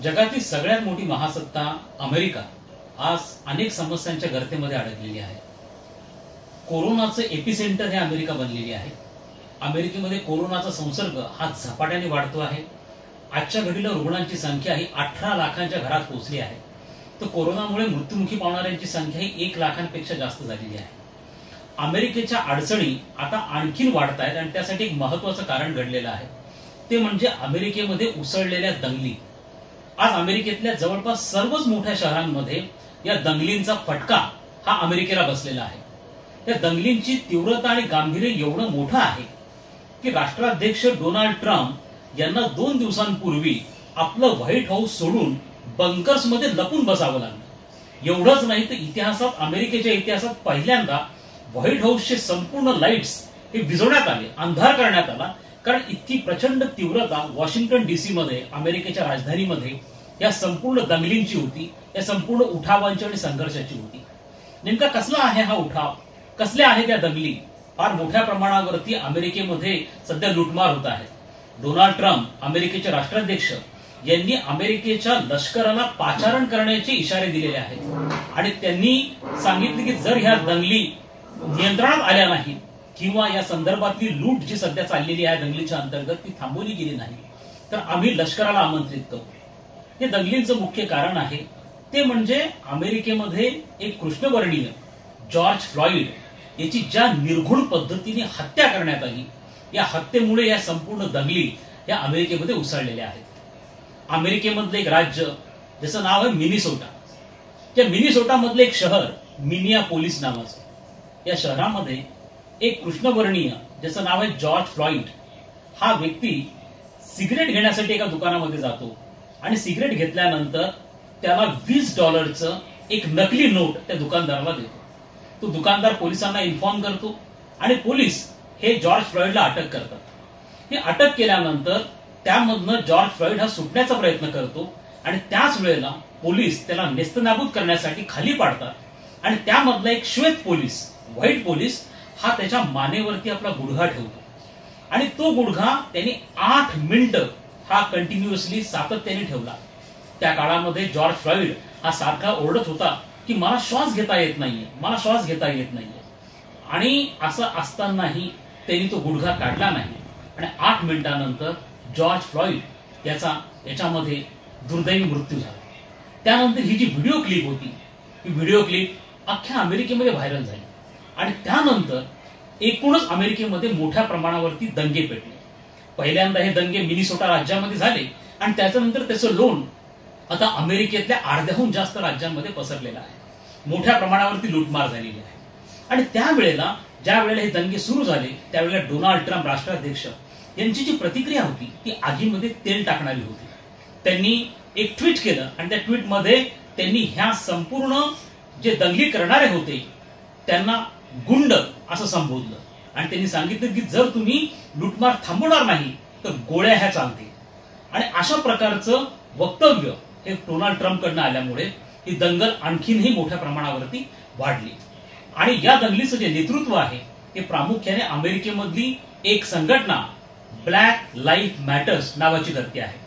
जगातील सगळ्यात मोठी महासत्ता अमेरिका आज अनेक समस्यांच्या गर्तेमध्ये अडकलेली आहे। कोरोनाचं एपिसेंटर हे अमेरिका बनलेली आहे। अमेरिकेमध्ये कोरोनाचा संसर्ग हा झपाट्याने वाढतो आहे। आजच्या घडीला रुग्णांची संख्या ही 18 लाखांच्या घरात पोहोचली आहे। तर कोरोनामुळे मृत्युमुखी पावणाऱ्यांची संख्या ही 1 लाखांपेक्षा जास्त झालेली आहे। अमेरिकेच्या अडचणी आता आणखीन वाढत आहेत आणि त्यासाठी एक महत्त्वाचं कारण घडलेलं आहे, ते म्हणजे अमेरिकेमध्ये उसळलेल्या दंगली। आज अमेरिकेतल्या जवळपास सर्वच मोठ्या शहरांमध्ये या दंगलींचा फटका हा अमेरिकेला बसलेला आहे। या दंगलींची तीव्रता आणि गांभीर्य एवढं मोठं आहे की राष्ट्राध्यक्ष डोनाल्ड ट्रम्प यांना 2 दिवसांपूर्वी आपलं व्हाईट हाऊस सोडून बंकर्समध्ये लपून बसावं लागलं। एवढंच नाही तर इतिहासात, अमेरिकेच्या इतिहासात पहिल्यांदा व्हाईट हाऊसचे संपूर्ण लाईट्स हे विझवण्यात आले, अंधार करण्यात आला, कारण इतकी प्रचंड तीव्रता वॉशिंग्टन डीसी मध्ये, अमेरिकेच्या राजधानीमध्ये या संपूर्ण दंगलींची होती, या संपूर्ण उठावांची आणि संघर्षाची होती। नेमका कसला आहे हा उठाव, कसल्या आहेत या दंगली? फार मोठ्या प्रमाणावरती अमेरिकेमध्ये सध्या लुटमार होत आहे। डोनाल्ड ट्रम्प अमेरिकेचे राष्ट्राध्यक्ष यांनी अमेरिकेच्या लष्कराला पाचारण करण्याचे इशारे दिलेले आहेत आणि त्यांनी सांगितले की जर ह्या दंगली नियंत्रणात आल्या नाही किंवा या संदर्भातली लूट जी सध्या चाललेली आहे दंगलीच्या अंतर्गत ती थांबवली गेली नाही तर आम्ही लष्कराला आमंत्रित करू। हे दंगलींचं मुख्य कारण आहे ते म्हणजे अमेरिकेमध्ये एक कृष्णवर्णीय जॉर्ज फ्लॉइड याची ज्या निर्घुण पद्धतीने हत्या करण्यात आली, या हत्येमुळे या संपूर्ण दंगली या अमेरिकेमध्ये उसळलेल्या आहेत। अमेरिकेमधलं एक राज्य ज्याचं नाव आहे मिनिसोटा, त्या मिनिसोटा मधलं एक शहर मिनियापोलिस नावाचं, या शहरामध्ये एक कृष्णवर्णीय ज्याचं नाव आहे जॉर्ज फ्लॉइड हा व्यक्ती सिगरेट घेण्यासाठी एका दुकानामध्ये जातो आणि सिगरेट घेतल्यानंतर त्याला $20चं एक नकली नोट त्या दुकानदाराला देतो। तो दुकानदार पोलिसांना इन्फॉर्म करतो आणि पोलीस हे जॉर्ज फ्लॉइडला अटक करतात। हे अटक केल्यानंतर त्यामधनं जॉर्ज फ्लॉइड हा सुटण्याचा प्रयत्न करतो आणि त्याच वेळेला पोलीस त्याला नेस्तनाबूत करण्यासाठी खाली पाडतात आणि त्यामधला एक श्वेत पोलीस, व्हाईट पोलीस हा त्याच्या मानेवरती आपला गुडघा ठेवतो आणि तो गुडघा त्याने 8 मिनिटं हा कंटिन्युअसली सातत्याने ठेवला। त्या काळामध्ये जॉर्ज फ्लॉइड हा सारखा ओरडत होता की मला श्वास घेता येत नाहीये, मला श्वास घेता येत नाहीये, आणि असं असतानाही त्यांनी तो गुडघा काढला नाही आणि 8 मिनिटांनंतर जॉर्ज फ्लॉइड याच्यामध्ये दुर्दैवी मृत्यू झाला। त्यानंतर ही जी व्हिडिओ क्लिप होती, ही व्हिडिओ क्लिप अख्ख्या अमेरिकेमध्ये व्हायरल झाली आणि त्यानंतर एकूणच अमेरिकेमध्ये मोठ्या प्रमाणावरती दंगे पेटले। पहिल्यांदा हे दंगे मिनिसोटा राज्यामध्ये झाले आणि त्याच्यानंतर त्याचं लोण आता अमेरिकेतल्या अर्ध्याहून जास्त राज्यांमध्ये पसरलेलं आहे। मोठ्या प्रमाणावरती लूटमार झालेली आहे आणि त्यावेळेला ज्या वेळेला हे दंगे सुरू झाले त्यावेळेला डोनाल्ड ट्रम्प राष्ट्राध्यक्ष यांची जी प्रतिक्रिया होती ती आगीमध्ये तेल टाकणारी होती। त्यांनी एक ट्विट केलं आणि त्या ट्विटमध्ये त्यांनी ह्या संपूर्ण जे दंगली करणारे होते त्यांना गुंड असं संबोधलं आणि त्यांनी सांगितलं की जर तुम्ही लुटमार थांबवणार नाही तर गोळ्या ह्या चालतील। आणि अशा प्रकारचं वक्तव्य हे डोनाल्ड ट्रम्पकडनं आल्यामुळे ही दंगल आणखीनही मोठ्या प्रमाणावरती वाढली आणि या दंगलीचं जे नेतृत्व आहे ते प्रामुख्याने अमेरिकेमधली एक संघटना ब्लॅक लाईफ मॅटर्स नावाची करते आहे।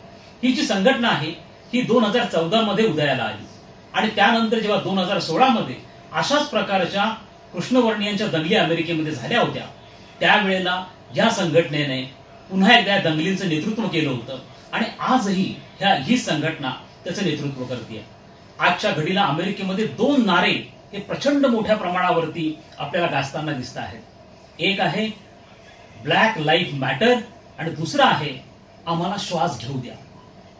ही जी संघटना आहे ही 2014 मध्ये उदयाला आली आणि त्यानंतर जेव्हा 2016 मध्ये अशाच प्रकारच्या कृष्णवर्णीयांच्या दंगली अमेरिकेमध्ये झाल्या होत्या त्यावेळेला या संघटनेने पुन्हा एकदा दंगलींचं नेतृत्व केलं होतं आणि आजही ही संघटना त्याचं नेतृत्व करते। आजच्या घडीला अमेरिकेमध्ये 2 नारे हे प्रचंड मोठ्या प्रमाणावरती आपल्याला गाजताना दिसत आहेत। एक आहे ब्लॅक लाईफ मॅटर आणि दुसरा आहे आम्हाला श्वास घेऊ द्या।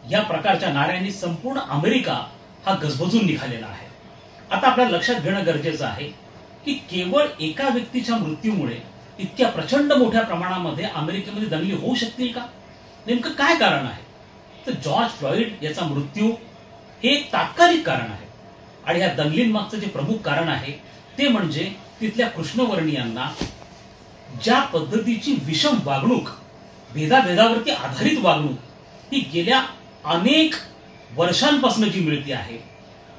या प्रकारच्या नाऱ्यांनी संपूर्ण अमेरिका हा गजबजून निघालेला आहे। आता आपल्याला लक्षात घेणं गरजेचं आहे की केवळ एका व्यक्तीच्या मृत्यूमुळे इतक्या प्रचंड मोठ्या प्रमाणामध्ये अमेरिकेमध्ये दंगली होऊ शकतील का? नेमकं काय कारण आहे? तर जॉर्ज फ्लॉइड याचा मृत्यू हे एक तात्कालिक कारण आहे आणि ह्या दंगलींमागचं जे प्रमुख कारण आहे ते म्हणजे तिथल्या कृष्णवर्णीयांना ज्या पद्धतीची विषम वागणूक, भेदाभेदावरती आधारित वागणूक ही गेल्या अनेक वर्षांपासून जी मिळते आहे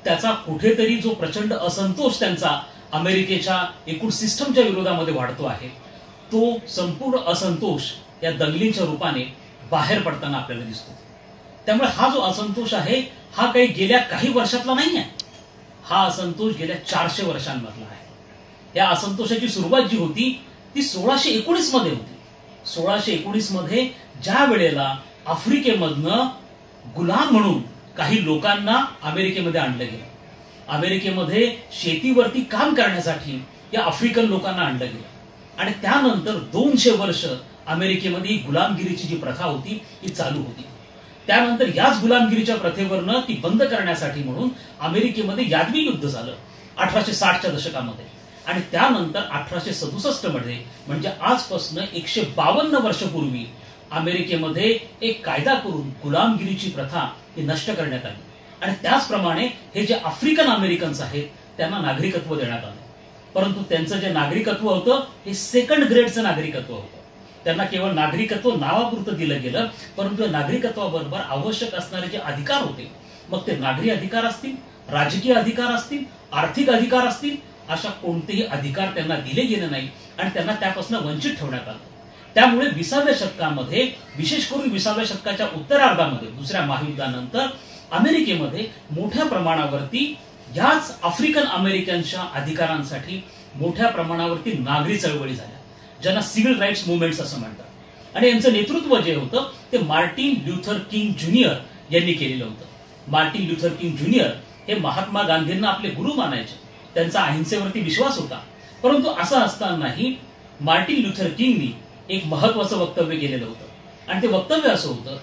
त्याचा कुठेतरी जो प्रचंड असंतोष त्यांचा अमेरिकेच्या एकूण सिस्टमच्या विरोधामध्ये वाढतो आहे, तो संपूर्ण असंतोष या दंगलींच्या रूपाने बाहेर पडताना आपल्याला दिसतो। त्यामुळे हा जो असंतोष आहे हा काही गेल्या काही वर्षातला नाही आहे, हा असंतोष गेल्या 400 वर्षांमधला आहे. या असंतोषाची सुरुवात जी होती ती 1619 मध्ये होती. 1619 मध्ये ज्या वेळेला आफ्रिकेमधनं गुलाम म्हणून काही लोकांना अमेरिकेमध्ये आणलं गेलं, अमेरिकेमध्ये शेतीवरती काम करण्यासाठी या आफ्रिकन लोकांना आणलं गेलं आणि त्यानंतर 200 वर्ष अमेरिकेमध्ये गुलामगिरीची जी प्रथा होती ती चालू होती. त्यानंतर याच गुलामगिरीच्या प्रथेवरनं ती बंद करण्यासाठी म्हणून अमेरिकेमध्ये यादवी युद्ध झालं 1860च्या दशकामध्ये आणि त्यानंतर 1867 मध्ये म्हणजे आजपासून 152 वर्षपूर्वी अमेरिकेमध्ये एक कायदा करून गुलामगिरीची प्रथा ही नष्ट करण्यात आली आणि त्याचप्रमाणे हे जे आफ्रिकन अमेरिकन्स आहेत त्यांना नागरिकत्व देण्यात आलं. परंतु त्यांचं जे नागरिकत्व होतं हे सेकंड ग्रेडचं नागरिकत्व होतं. त्यांना केवळ नागरिकत्व नावापुरतं दिलं गेलं, परंतु नागरिकत्वाबरोबर आवश्यक असणारे जे अधिकार होते, मग ते नागरी अधिकार असतील, राजकीय अधिकार असतील, आर्थिक अधिकार असतील, अशा कोणतेही अधिकार त्यांना दिले गेले नाही आणि त्यांना त्यापासून वंचित ठेवण्यात आलं. त्यामुळे 20व्या शतकामध्ये, विशेष करून 20व्या शतकाच्या उत्तरार्धामध्ये दुसऱ्या महायुद्धानंतर अमेरिकेमध्ये मोठ्या प्रमाणावरती याच आफ्रिकन अमेरिकनच्या अधिकारांसाठी मोठ्या प्रमाणावरती नागरी चळवळी झाल्या, ज्यांना सिव्हिल राईट्स मुवमेंट्स असं म्हणतात. आणि यांचं नेतृत्व जे होतं ते मार्टिन ल्युथर किंग ज्युनियर यांनी केलेलं होतं. मार्टिन ल्युथर किंग ज्युनियर हे महात्मा गांधींना आपले गुरु मानायचे, त्यांचा अहिंसेवरती विश्वास होता. परंतु असं असतानाही मार्टिन ल्युथर किंगनी एक महत्वाचं वक्तव्य केलेलं होतं आणि ते वक्तव्य असं होतं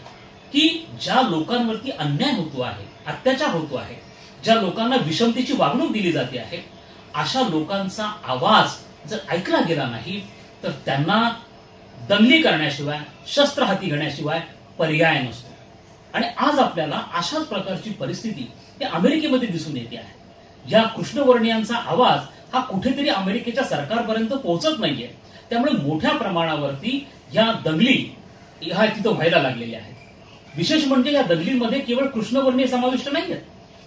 की ज्या लोकांवरती अन्याय होतो आहे, अत्याचार होतो आहे, ज्या लोकांना विषमतेची वागणूक दिली जाते आहे, अशा लोकांचा आवाज जर ऐकला गेला नाही तर त्यांना दंगली करण्याशिवाय, शस्त्र हाती घेण्याशिवाय पर्याय नसतो. आणि आज आपल्याला अशाच प्रकारची परिस्थिती अमेरिकेमध्ये दिसून येते आहे. या कृष्णवर्णीयांचा आवाज हा कुठेतरी अमेरिकेच्या सरकारपर्यंत पोहोचत नाहीये. त्यामुळे मोठ्या प्रमाणावरती या दंगली ह्या तिथं व्हायला लागलेल्या आहेत. विशेष म्हणजे या दंगलींमध्ये केवळ कृष्णवर्णीय समाविष्ट नाही आहेत,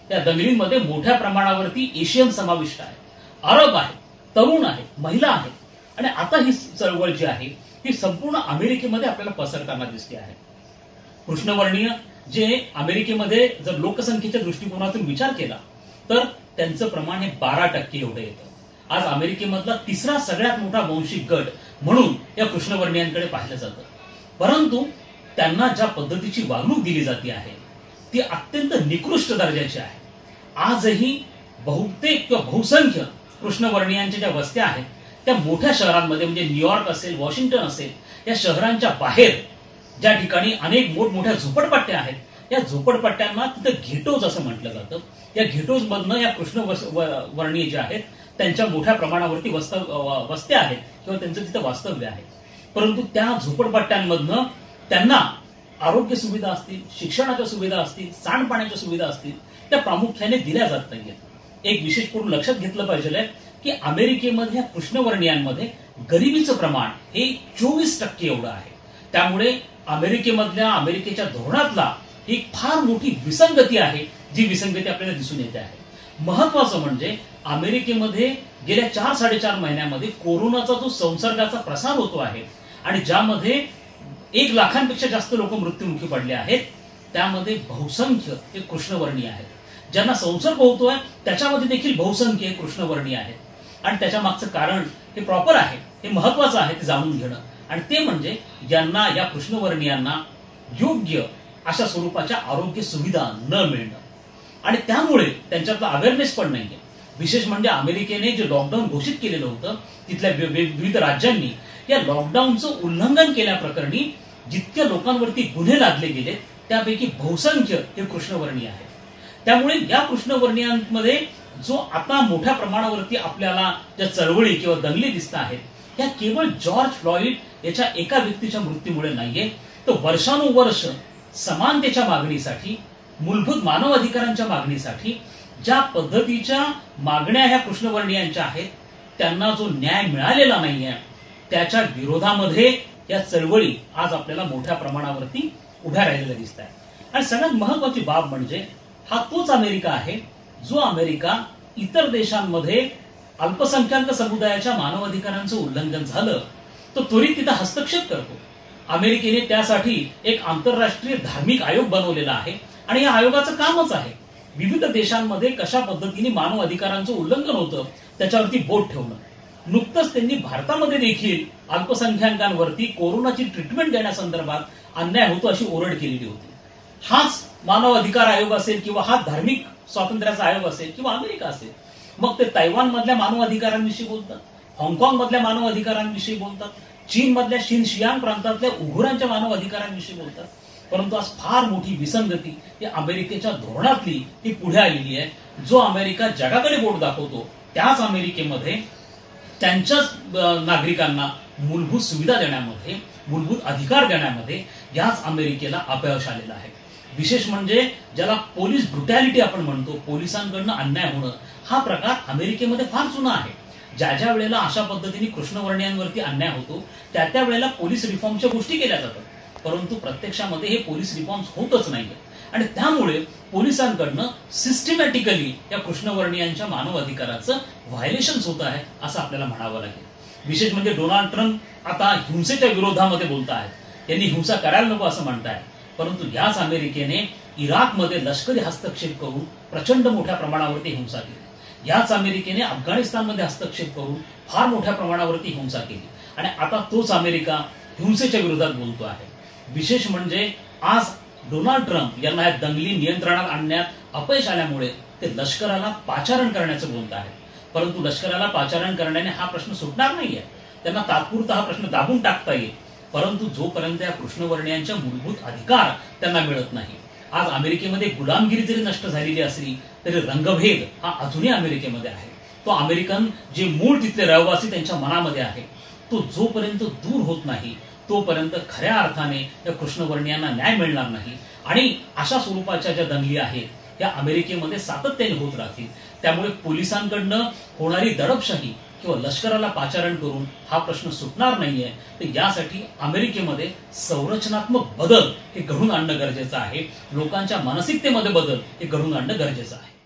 त्या दंगलींमध्ये मोठ्या प्रमाणावरती एशियन समाविष्ट आहे, अरब आहे, तरुण आहे, महिला आहेत. आणि आता ही चळवळ जी आहे ती संपूर्ण अमेरिकेमध्ये आपल्याला पसरताना दिसते आहे. कृष्णवर्णीय जे अमेरिकेमध्ये जर लोकसंख्येच्या दृष्टिकोनातून विचार केला तर त्यांचं प्रमाण हे 12% एवढं येतं. आज अमेरिकेमधला तिसरा सगळ्यात मोठा वंशिक गट म्हणून या कृष्णवर्णीयांकडे पाहिलं जातं. परंतु त्यांना ज्या पद्धतीची वागणूक दिली जाते आहे ती अत्यंत निकृष्ट दर्जाची आहे. आजही बहुतेक किंवा बहुसंख्य कृष्णवर्णीयांच्या ज्या वस्त्या आहेत त्या मोठ्या शहरांमध्ये म्हणजे न्यूयॉर्क असेल, वॉशिंग्टन असेल, या शहरांच्या बाहेर ज्या ठिकाणी अनेक मोठमोठ्या झोपडपट्ट्या आहेत, या झोपडपट्ट्यांना तिथं घेटोज असं म्हटलं जातं. या घेटोज मधनं या कृष्णवर्णीय जे आहेत त्यांच्या मोठ्या प्रमाणावरती वस्त्या आहेत किंवा त्यांचं तिथं वास्तव्य आहे. परंतु त्या झोपडपट्ट्यांमधनं त्यांना आरोग्य सुविधा असतील, शिक्षणाच्या सुविधा असतील, सांडपाण्याच्या सुविधा असतील, त्या प्रामुख्याने दिल्या जात नाहीयेत. एक विशेष करून लक्षात घेतलं पाहिजे की अमेरिकेमध्ये कृष्णवर्णीयांमध्ये गरिबीचं प्रमाण हे 24% एवढं आहे. त्यामुळे अमेरिकेच्या धोरणातला एक फार मोठी विसंगती आहे, जी विसंगती आपल्याला दिसून येते आहे. महत्वाचं म्हणजे अमेरिकेमध्ये गेल्या 4-4.5 महिन्यामध्ये कोरोनाचा जो संसर्गाचा प्रसार होतो आहे आणि ज्यामध्ये 1 लाखांपेक्षा जास्त लोक मृत्युमुखी पडले आहेत, त्यामध्ये बहुसंख्य हे कृष्णवर्णीय आहेत. ज्यांना संसर्ग होतोय त्याच्यामध्ये देखील बहुसंख्य कृष्णवर्णीय आहेत. आणि त्याच्या मागचं कारण हे प्रॉपर आहे, हे महत्वाचं आहे ते जाणून घेणं. आणि ते म्हणजे यांना, या कृष्णवर्णीयांना योग्य अशा स्वरूपाच्या आरोग्य सुविधा न मिळणं आणि त्यामुळे त्यांच्यातला अवेअरनेस पण नाहीये. विशेष म्हणजे अमेरिकेने जे लॉकडाऊन घोषित केलेलं होतं तिथल्या विविध राज्यांनी या लॉकडाऊनचं उल्लंघन केल्याप्रकरणी जितक्या लोकांवरती गुन्हे लादले गेले त्यापैकी बहुसंख्य हे कृष्णवर्णीय आहेत. त्यामुळे या कृष्णवर्णीयांमध्ये जो आता मोठ्या प्रमाणावरती आपल्याला ज्या चळवळी किंवा दंगली दिसत आहेत त्या केवळ जॉर्ज फ्लॉइड याच्या एका व्यक्तीच्या मृत्यूमुळे नाहीये, तर वर्षानुवर्ष समानतेच्या मागणीसाठी, मूलभूत मानव अधिकारांच्या मागणीसाठी ज्या पद्धतीच्या मागण्या ह्या कृष्णवर्णीयांच्या आहेत त्यांना जो न्याय मिळालेला नाहीये त्याच्या विरोधामध्ये या चळवळी आज आपल्याला मोठ्या प्रमाणावरती उभ्या राहिलेल्या दिसत आहेत. आणि सगळ्यात महत्वाची बाब म्हणजे हा तोच अमेरिका आहे जो अमेरिका इतर देशांमध्ये अल्पसंख्याक समुदायाच्या मानवाधिकारांचं उल्लंघन झालं तर त्वरित तिथं हस्तक्षेप करतो अमेरिकेने त्यासाठी एक आंतरराष्ट्रीय धार्मिक आयोग बनवलेला आहे आणि या आयोगाचं कामच आहे विविध देशांमध्ये कशा पद्धतीने मानव अधिकारांचं उल्लंघन होतं त्याच्यावरती बोट ठेवणं. नुकतंच त्यांनी भारतामध्ये देखील अल्पसंख्याकांवरती कोरोनाची ट्रीटमेंट देण्यासंदर्भात अन्याय होतो अशी ओरड केलेली होती. हाच मानव अधिकार आयोग असेल किंवा हा धार्मिक स्वातंत्र्याचा आयोग असेल किंवा अमेरिका असेल, मग ते तैवान मधल्या मानव अधिकारांविषयी बोलतात, हाँगकाँग मधल्या मानव अधिकारांविषयी बोलतात, चीन मधल्या शिनशियांग प्रांतातल्या उघुरांच्या मानव अधिकारांविषयी बोलतात. परंतु आज फार मोठी विसंगती ही अमेरिकेच्या धोरणातली ती पुढे आलेली आहे. जो अमेरिका जगाकडे बोट दाखवतो त्याच अमेरिकेमध्ये त्यांच्याच नागरिकांना मूलभूत सुविधा देण्यामध्ये, मूलभूत अधिकार देण्यामध्ये याच अमेरिकेला अपयश आलेलं आहे. विशेष म्हणजे ज्याला पोलीस ब्रुटॅलिटी आपण म्हणतो, पोलिसांकडनं अन्याय होणं, हा प्रकार अमेरिकेमध्ये फार जुना आहे. ज्या ज्या वेळेला अशा पद्धतीने कृष्णवर्णियांवरती अन्याय होतो त्या वेळेला पोलीस रिफॉर्मच्या गोष्टी केल्या जातात, परंतु प्रत्यक्षामध्ये हे पोलीस रिफॉर्म्स होतच नाहीये आणि त्यामुळे पोलिसांकडनं सिस्टमॅटिकली या कृष्णवर्णियांच्या मानव अधिकाराचं व्हायलेशन्स होत आहे असं आपल्याला म्हणावं लागेल. विशेष म्हणजे डोनाल्ड ट्रम्प आता हिंसेच्या विरोधामध्ये बोलत आहेत. त्यांनी हिंसा करायला नको असं म्हणताय, परंतु याच अमेरिकेने इराकमध्ये लष्करी हस्तक्षेप करून प्रचंड मोठ्या प्रमाणावरती हिंसा केली. याच अमेरिकेने अफगाणिस्तानमध्ये हस्तक्षेप करून फार मोठ्या प्रमाणावरती हिंसा केली आणि आता तोच अमेरिका हिंसेच्या विरोधात बोलतो आहे. विशेष म्हणजे आज डोनाल्ड ट्रम्प यांना या दंगली नियंत्रणात आणण्यात अपयश आल्यामुळे ते लष्कराला पाचारण करण्याचं बोलत आहेत. परंतु लष्कराला पाचारण करण्याने हा प्रश्न सुटणार नाहीये. त्यांना तात्पुरता हा प्रश्न दाबून टाकता येईल, परंतु जोपर्यंत या कृष्णवर्णियांच्या मूलभूत अधिकार त्यांना मिळत नाही. आज अमेरिकेमध्ये गुलामगिरी जरी नष्ट झालेली असली तरी रंगभेद हा अजूनही अमेरिकेमध्ये आहे. तो अमेरिकन जे मूळ तिथले रहिवासी त्यांच्या मनामध्ये आहे, तो जोपर्यंत दूर होत नाही तोपर्यंत खऱ्या अर्थाने या कृष्णवर्णियांना न्याय मिळणार नाही आणि अशा स्वरूपाच्या ज्या दंगली आहेत या अमेरिकेमध्ये सातत्याने होत राहतील. त्यामुळे पोलिसांकडनं होणारी दडपशाही किंवा लष्कराला पाचारण करून हा प्रश्न सुटणार नाहीये. तर यासाठी अमेरिकेमध्ये संरचनात्मक बदल हे घडून आणणं गरजेचं आहे. लोकांच्या मानसिकतेमध्ये बदल हे घडून आणणं गरजेचं आहे.